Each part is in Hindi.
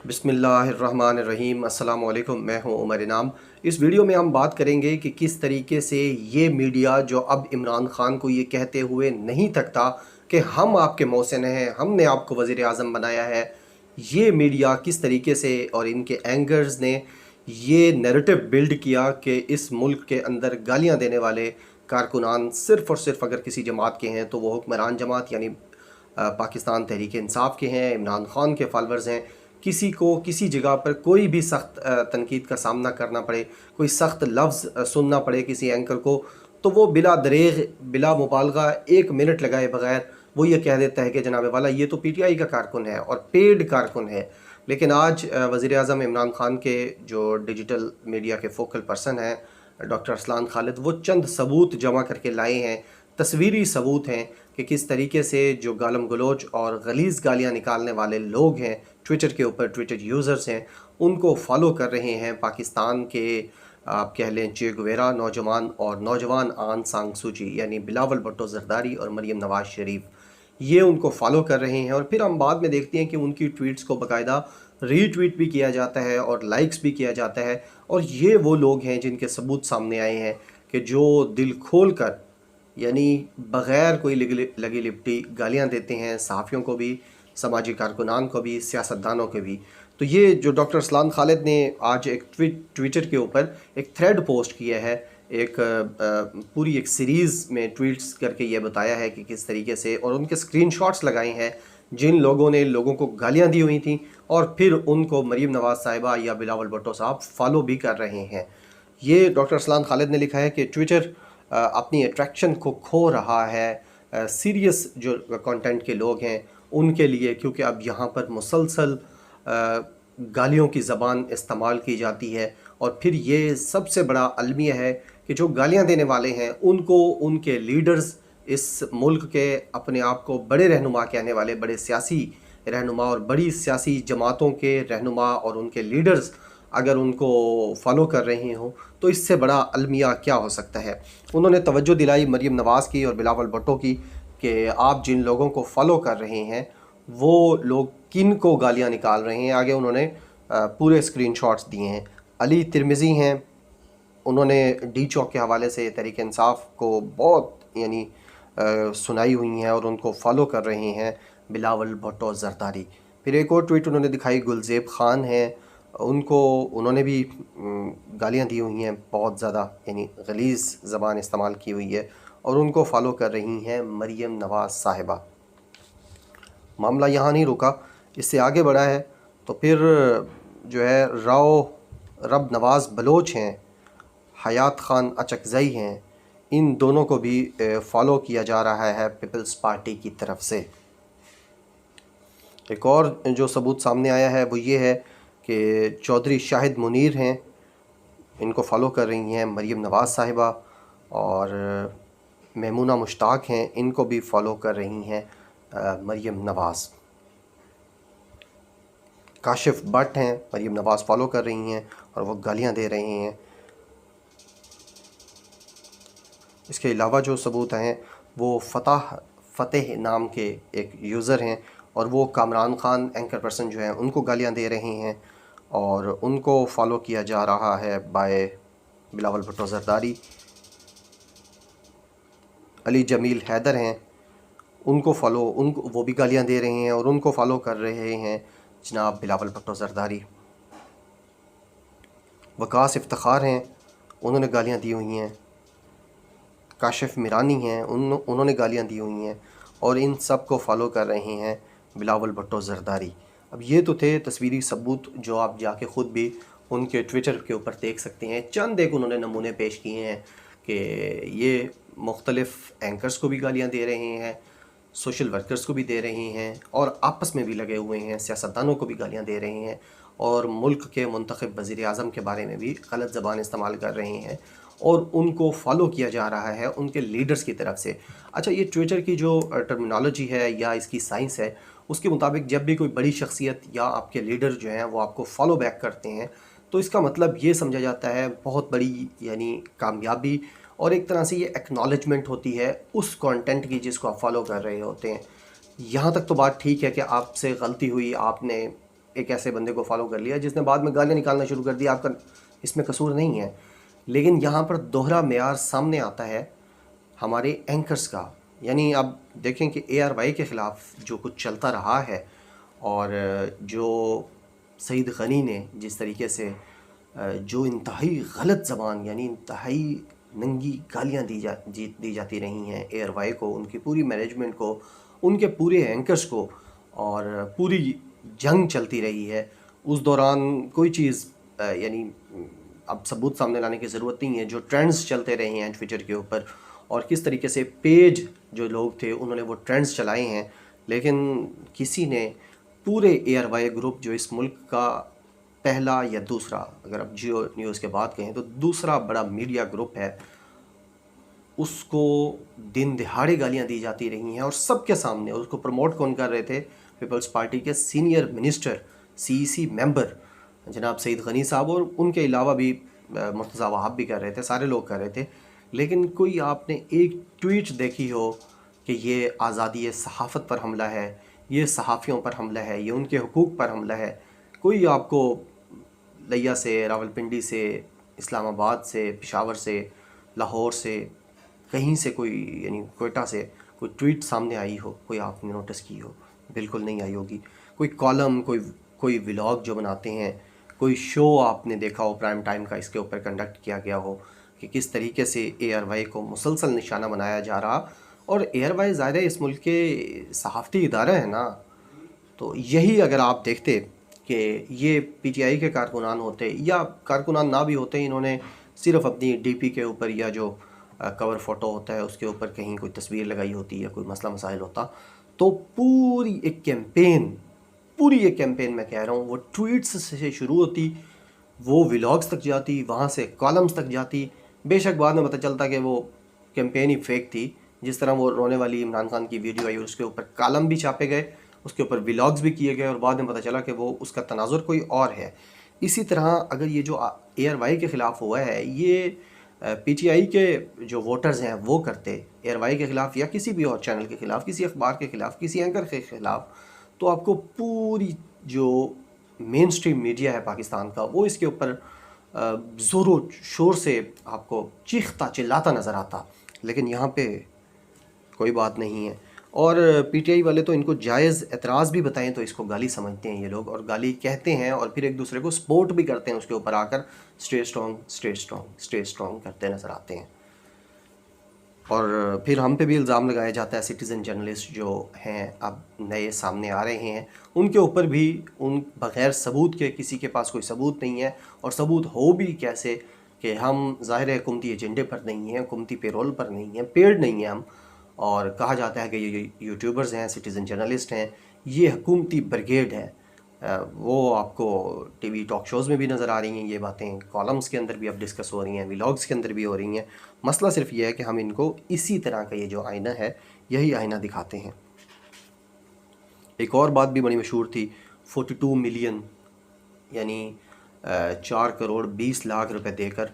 बिस्मिल्लाहिर्रहमानिर्रहीम। अस्सलाम वालेकुम। मैं हूं उमर इनाम। इस वीडियो में हम बात करेंगे कि किस तरीके से ये मीडिया जो अब इमरान ख़ान को ये कहते हुए नहीं थकता कि हम आपके मौसिन हैं, हमने आपको वज़ीर आज़म बनाया है, ये मीडिया किस तरीके से और इनके एंकर्स ने ये नैरेटिव बिल्ड किया कि इस मुल्क के अंदर गालियाँ देने वाले कारकुनान सिर्फ़ और सिर्फ अगर किसी जमात के हैं तो वो हुक्मरान जमात यानी पाकिस्तान तहरीक इंसाफ के हैं, इमरान ख़ान के फॉलोअर्स हैं। किसी को किसी जगह पर कोई भी सख्त तनकीद का सामना करना पड़े, कोई सख्त लफ्ज़ सुनना पड़े किसी एंकर को, तो वो बिला दरेग बिला मुबालगा 1 मिनट लगाए बगैर वो ये कह देता है कि जनाब वाला ये तो पीटीआई का कारकुन है और पेड कारकुन है। लेकिन आज वज़ीर आज़म इमरान ख़ान के जो डिजिटल मीडिया के फोकल पर्सन हैं डॉक्टर अरसलान खालिद, वो चंद सबूत जमा करके लाए हैं, तस्वीरी सबूत हैं कि किस तरीके से जो गालम गलोच और गलीज़ गालियाँ निकालने वाले लोग हैं ट्विटर के ऊपर, ट्विटर यूज़र्स हैं, उनको फॉलो कर रहे हैं पाकिस्तान के आप कह लें चे गुवेरा नौजवान और नौजवान आन सांग सूची यानी बिलावल भुट्टो ज़रदारी और मरियम नवाज़ शरीफ, ये उनको फॉलो कर रहे हैं। और फिर हम बाद में देखते हैं कि उनकी ट्वीट्स को बाकायदा रीट्वीट भी किया जाता है और लाइक्स भी किया जाता है। और ये वो लोग हैं जिनके सबूत सामने आए हैं कि जो दिल खोल कर यानी बग़ैर कोई लगी लिपटी गालियाँ देते हैं सहाफ़ियों को भी, समाजी कारकुनान को भी, सियासतदानों को भी। तो ये जो डॉक्टर अरसलान खालिद ने आज एक ट्विटर के ऊपर एक थ्रेड पोस्ट किया है, एक पूरी एक सीरीज़ में ट्वीट्स करके ये बताया है कि किस तरीके से, और उनके स्क्रीनशॉट्स लगाए हैं जिन लोगों ने लोगों को गालियाँ दी हुई थी और फिर उनको मरीम नवाज़ साहिबा या बिलावल भुट्टो साहब फॉलो भी कर रहे हैं। ये डॉक्टर अरसलान खालिद ने लिखा है कि ट्विटर अपनी अट्रैक्शन को खो रहा है सीरियस जो कंटेंट के लोग हैं उनके लिए, क्योंकि अब यहाँ पर मुसलसल गालियों की ज़बान इस्तेमाल की जाती है। और फिर ये सबसे बड़ा अलमिया है कि जो गालियाँ देने वाले हैं उनको उनके लीडर्स, इस मुल्क के अपने आप को बड़े रहनुमा कहने वाले बड़े सियासी रहनुमा और बड़ी सियासी जमातों के रहनुमा और उनके लीडर्स अगर उनको फॉलो कर रहे हों तो इससे बड़ा अलमिया क्या हो सकता है। उन्होंने तवज्जो दिलाई मरीम नवाज़ की और बिलावल भुट्टो की कि आप जिन लोगों को फॉलो कर रहे हैं वो लोग किन को गालियाँ निकाल रहे हैं। आगे उन्होंने पूरे स्क्रीनशॉट्स दिए हैं। अली तिरमिज़ी हैं, उन्होंने डी चौक के हवाले से तहरीक इंसाफ को बहुत यानी सुनाई हुई हैं और उनको फॉलो कर रहे हैं बिलावल भुट्टो ज़रदारी। फिर एक और ट्वीट उन्होंने दिखाई, गुलज़ेब ख़ान हैं, उनको उन्होंने भी गालियाँ दी हुई हैं बहुत ज़्यादा, यानी गलीज़ ज़बान इस्तेमाल की हुई है और उनको फॉलो कर रही हैं मरियम नवाज़ साहिबा। मामला यहाँ नहीं रुका, इससे आगे बढ़ा है तो फिर जो है राव रब नवाज़ बलोच हैं, हयात ख़ान अचकज़ई हैं, इन दोनों को भी फॉलो किया जा रहा है पीपल्स पार्टी की तरफ से। एक और जो सबूत सामने आया है वो ये है कि चौधरी शाहिद मुनीर हैं, इनको फॉलो कर रही हैं मरियम नवाज़ साहिबा, और मेमूना मुश्ताक हैं, इनको भी फॉलो कर रही हैं मरियम नवाज़। काशिफ भट्ट हैं, मरियम नवाज़ फॉलो कर रही हैं और वो गालियाँ दे रहे हैं। इसके अलावा जो सबूत हैं वो फ़तेह नाम के एक यूज़र हैं और वो कामरान ख़ान एंकर पर्सन जो हैं उनको गालियाँ दे रहे हैं और उनको फॉलो किया जा रहा है बाय बिलावल भुट्टो ज़रदारी। अली जमील हैदर हैं, उनको वो भी गालियाँ दे रहे हैं और उनको फॉलो कर रहे हैं जनाब बिलावल भुट्टो ज़रदारी। वकास इफ्तिखार हैं, उन्होंने गालियाँ दी हुई हैं। काशिफ मिरानी हैं, उन्होंने गालियाँ दी हुई हैं और इन सब को फॉलो कर रहे हैं बिलावल भुट्टो ज़रदारी। अब ये तो थे तस्वीरी सबूत जो आप जाके ख़ुद भी उनके ट्विटर के ऊपर देख सकते हैं। चंद एक उन्होंने नमूने पेश किए हैं कि ये मुख्तलिफ़ एंकर्स को भी गालियाँ दे रहे हैं, सोशल वर्कर्स को भी दे रहे हैं और आपस में भी लगे हुए हैं, सियासतदानों को भी गालियाँ दे रहे हैं और मुल्क के मुंतखब वज़ीर आज़म के बारे में भी गलत ज़बान इस्तेमाल कर रहे हैं और उनको फॉलो किया जा रहा है उनके लीडर्स की तरफ से। अच्छा, ये ट्विटर की जो टर्मिनोलॉजी है या इसकी साइंस है, उसके मुताबिक जब भी कोई बड़ी शख्सियत या आपके लीडर जो हैं वो आपको फॉलो बैक करते हैं तो इसका मतलब ये समझा जाता है बहुत बड़ी यानी कामयाबी और एक तरह से ये एक्नॉलेजमेंट होती है उस कंटेंट की जिसको आप फॉलो कर रहे होते हैं। यहाँ तक तो बात ठीक है कि आपसे गलती हुई, आपने एक ऐसे बंदे को फॉलो कर लिया जिसने बाद में गालियाँ निकालना शुरू कर दिया, आपका इसमें कसूर नहीं है। लेकिन यहाँ पर दोहरा मेयार सामने आता है हमारे एंकर्स का। यानी आप देखें कि ARY के ख़िलाफ़ जो कुछ चलता रहा है और जो सईद गनी ने जिस तरीके से जो इंतहाई गलत ज़बान यानी इंतहाई नंगी गालियाँ दी जाती रही हैं ARY को, उनकी पूरी मैनेजमेंट को, उनके पूरे एंकर्स को, और पूरी जंग चलती रही है। उस दौरान कोई चीज़ यानी अब सबूत सामने लाने की ज़रूरत नहीं है, जो ट्रेंड्स चलते रहे हैं ट्विटर के ऊपर और किस तरीके से पेज जो लोग थे उन्होंने वो ट्रेंड्स चलाए हैं, लेकिन किसी ने पूरे ARY ग्रुप जो इस मुल्क का पहला या दूसरा, अगर आप जियो न्यूज़ के बात कहें तो दूसरा बड़ा मीडिया ग्रुप है, उसको दिन दिहाड़े गालियां दी जाती रही हैं और सबके सामने। उसको प्रमोट कौन कर रहे थे? पीपल्स पार्टी के सीनियर मिनिस्टर, CEC मेंबर जनाब सईद गनी साहब, और उनके अलावा भी मुर्तज़ा वहाब भी कर रहे थे, सारे लोग कर रहे थे। लेकिन कोई आपने एक ट्वीट देखी हो कि ये आज़ादी सहाफ़त पर हमला है, ये सहाफ़ियों पर हमला है, ये उनके हुकूक पर हमला है? कोई आपको लिया से, रावलपिंडी से, इस्लामाबाद से, पेशावर से, लाहौर से, कहीं से कोई यानी क्वेटा से कोई ट्वीट सामने आई हो, कोई आपने नोटिस की हो? बिल्कुल नहीं आई होगी। कोई कॉलम, कोई व्लॉग जो बनाते हैं, कोई शो आपने देखा हो प्राइम टाइम का इसके ऊपर कंडक्ट किया गया हो कि किस तरीके से ARY को मुसलसल निशाना बनाया जा रहा। और ARY ज़ाहिर है इस मुल्क के सहाफ़ती इदारा है ना, तो यही अगर आप देखते कि ये PTI के कारकुनान होते या कारकुनान ना भी होते, इन्होंने सिर्फ अपनी DP के ऊपर या जो कवर फ़ोटो होता है उसके ऊपर कहीं कोई तस्वीर लगाई होती या कोई मसला मसाइल होता, तो पूरी एक कैंपेन मैं कह रहा हूँ वो ट्वीट्स से शुरू होती, वो व्लॉग्स तक जाती, वहाँ से कॉलम्स तक जाती। बेशक बाद में पता चलता कि वो कैंपेन ही फेक थी, जिस तरह वो रोने वाली इमरान खान की वीडियो आई और उसके ऊपर कॉलम भी छापे गए, उसके ऊपर व्लॉग्स भी किए गए और बाद में पता चला कि वो उसका तनाजुर कोई और है। इसी तरह अगर ये जो ARY के ख़िलाफ़ हुआ है, ये PTI के जो वोटर्स हैं वो करते ARY के ख़िलाफ़ या किसी भी और चैनल के ख़िलाफ़, किसी अखबार के ख़िलाफ़, किसी एंकर के ख़िलाफ़, तो आपको पूरी जो मेन स्ट्रीम मीडिया है पाकिस्तान का वो इसके ऊपर ज़ोरों शोर से आपको चीखता चिल्लाता नज़र आता। लेकिन यहाँ पे कोई बात नहीं है। और PTI वाले तो इनको जायज़ एतराज़ भी बताएं तो इसको गाली समझते हैं ये लोग, और गाली कहते हैं और फिर एक दूसरे को सपोर्ट भी करते हैं, उसके ऊपर आकर stay strong stay strong stay strong करते नज़र आते हैं। और फिर हम पे भी इल्ज़ाम लगाया जाता है, सिटीज़न जर्नलिस्ट जो हैं अब नए सामने आ रहे हैं उनके ऊपर भी, उन बग़ैर सबूत के, किसी के पास कोई सबूत नहीं है और सबूत हो भी कैसे कि हम ज़ाहिर है हुकूमती एजेंडे पर नहीं हैं, हुकूमती पेरोल पर नहीं हैं, पेड नहीं हैं हम, और कहा जाता है कि ये यूट्यूबर्स हैं, सिटीज़न जर्नलिस्ट हैं, ये हुकूमती ब्रिगेड है। वो आपको टीवी टॉक शोज़ में भी नज़र आ रही हैं ये बातें, कॉलम्स के अंदर भी अब डिस्कस हो रही हैं, व्लॉग्स के अंदर भी हो रही हैं। मसला सिर्फ ये है कि हम इनको इसी तरह का ये जो आईना है यही आईना दिखाते हैं। एक और बात भी बड़ी मशहूर थी, 42 मिलियन यानी 4 करोड़ 20 लाख रुपए देकर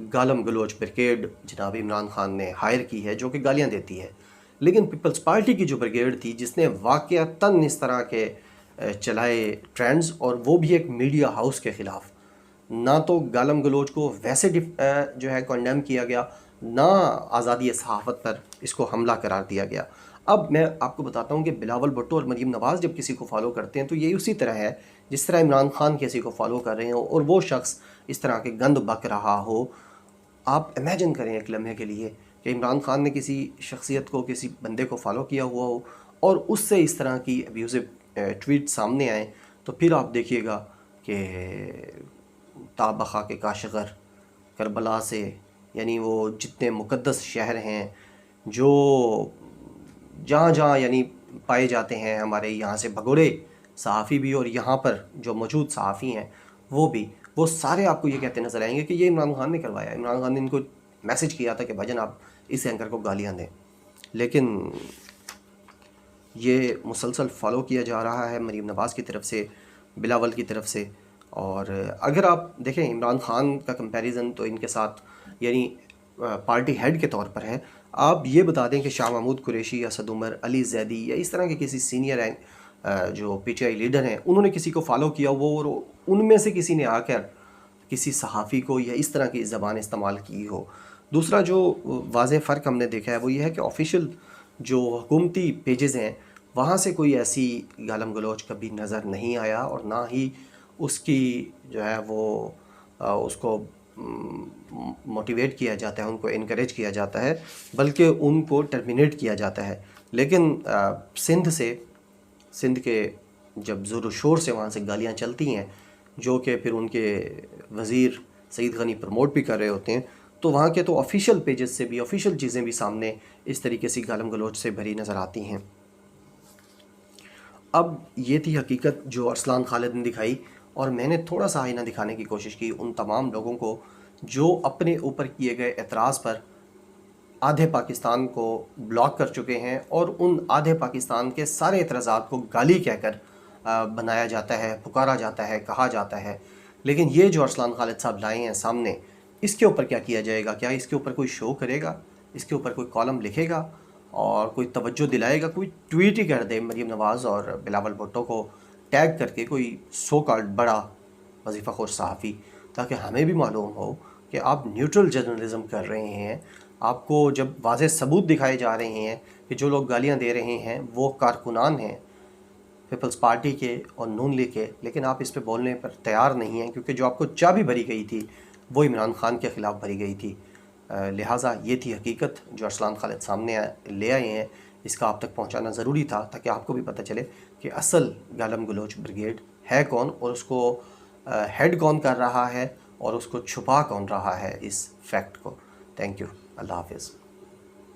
गालम गलोच ब्रिगेड जनाब इमरान खान ने हायर की है, जो कि गालियाँ देती है। लेकिन पीपल्स पार्टी की जो ब्रिगेड थी जिसने वाक़यातन इस तरह के चलाए ट्रेंड्स, और वो भी एक मीडिया हाउस के ख़िलाफ़, ना तो गालम गलोच को वैसे जो है कंडेम किया गया, ना आज़ादी सहाफ़त पर इसको हमला करार दिया गया। अब मैं आपको बताता हूँ कि बिलावल भुट्टो और मरीम नवाज़ जब किसी को फॉलो करते हैं तो ये उसी तरह है जिस तरह इमरान खान किसी को फॉलो कर रहे हो और वो शख्स इस तरह के गंद बक रहा हो। आप इमेजिन करें एक लम्हे के लिए कि इमरान खान ने किसी शख्सियत को, किसी बंदे को फॉलो किया हुआ हो और उससे इस तरह की अब्यूज़िव ट्वीट सामने आए, तो फिर आप देखिएगा कि ताबखा के काशगर, करबला से, यानी वो जितने मुक़द्दस शहर हैं जो जहाँ जहाँ यानी पाए जाते हैं, हमारे यहाँ से भगोड़े सहाफ़ी भी और यहाँ पर जो मौजूद सहाफ़ी हैं वो भी, वो सारे आपको ये कहते नज़र आएंगे कि ये इमरान खान ने करवाया, इमरान खान ने इनको मैसेज किया था कि भाईजान आप इस एंकर को गालियाँ दें। लेकिन ये मुसलसल फॉलो किया जा रहा है मरीम नवाज़ की तरफ से, बिलावल की तरफ से। और अगर आप देखें इमरान खान का कंपैरिजन तो इनके साथ यानी पार्टी हेड के तौर पर है। आप ये बता दें कि शाह महमूद कुरैशी, असद उमर, अली जैदी या इस तरह के किसी सीनियर जो पीटीआई लीडर हैं उन्होंने किसी को फॉलो किया वो, और उनमें से किसी ने आकर किसी सहाफ़ी को या इस तरह की ज़बान इस्तेमाल की हो। दूसरा जो वाज़ेह फ़र्क हमने देखा है वो ये है कि ऑफ़िशियल जो हुकूमती पेजेस हैं वहाँ से कोई ऐसी गालम गलौच कभी नज़र नहीं आया, और ना ही उसकी जो है वो उसको मोटिवेट किया जाता है, उनको इनकरेज किया जाता है, बल्कि उनको टर्मिनेट किया जाता है। लेकिन सिंध के जब ज़ोर शोर से वहाँ से गालियाँ चलती हैं, जो कि फिर उनके वज़ीर सईद गनी प्रमोट भी कर रहे होते हैं, तो वहाँ के तो ऑफ़िशियल पेजेस से भी ऑफ़िशियल चीज़ें भी सामने इस तरीके से गालम गलोच से भरी नज़र आती हैं। अब ये थी हकीकत जो अरसलान खालिद ने दिखाई, और मैंने थोड़ा सा आईना दिखाने की कोशिश की उन तमाम लोगों को जो अपने ऊपर किए गए एतराज़ पर आधे पाकिस्तान को ब्लॉक कर चुके हैं, और उन आधे पाकिस्तान के सारे एतराज़ात को गाली कहकर बनाया जाता है, पुकारा जाता है, कहा जाता है। लेकिन ये जो अरसलान खालिद साहब लाए हैं सामने, इसके ऊपर क्या किया जाएगा? क्या इसके ऊपर कोई शो करेगा? इसके ऊपर कोई कॉलम लिखेगा और कोई तवज्जो दिलाएगा? कोई ट्वीट ही कर दे मरीम नवाज़ और बिलावल भुट्टो को टैग करके, कोई सो कॉल्ड बड़ा वजीफ़ा खोर सहाफ़ी, ताकि हमें भी मालूम हो कि आप न्यूट्रल जर्नलिज़म कर रहे हैं। आपको जब वाज़ेह सबूत दिखाए जा रहे हैं कि जो लोग गालियाँ दे रहे हैं वो कारकुनान हैं पीपल्स पार्टी के और नून लीग के, लेकिन आप इस पे बोलने पर तैयार नहीं हैं, क्योंकि जो आपको चाबी भरी गई थी वो इमरान खान के ख़िलाफ़ भरी गई थी। लिहाजा ये थी हकीकत जो अरसलान खालिद सामने ले आए हैं। इसका आप तक पहुंचाना ज़रूरी था ताकि आपको भी पता चले कि असल गालम गलोच ब्रिगेड है कौन, और उसको हेड कौन कर रहा है, और उसको छुपा कौन रहा है इस फैक्ट को। Thank you. अल्लाह हाफ़िज़।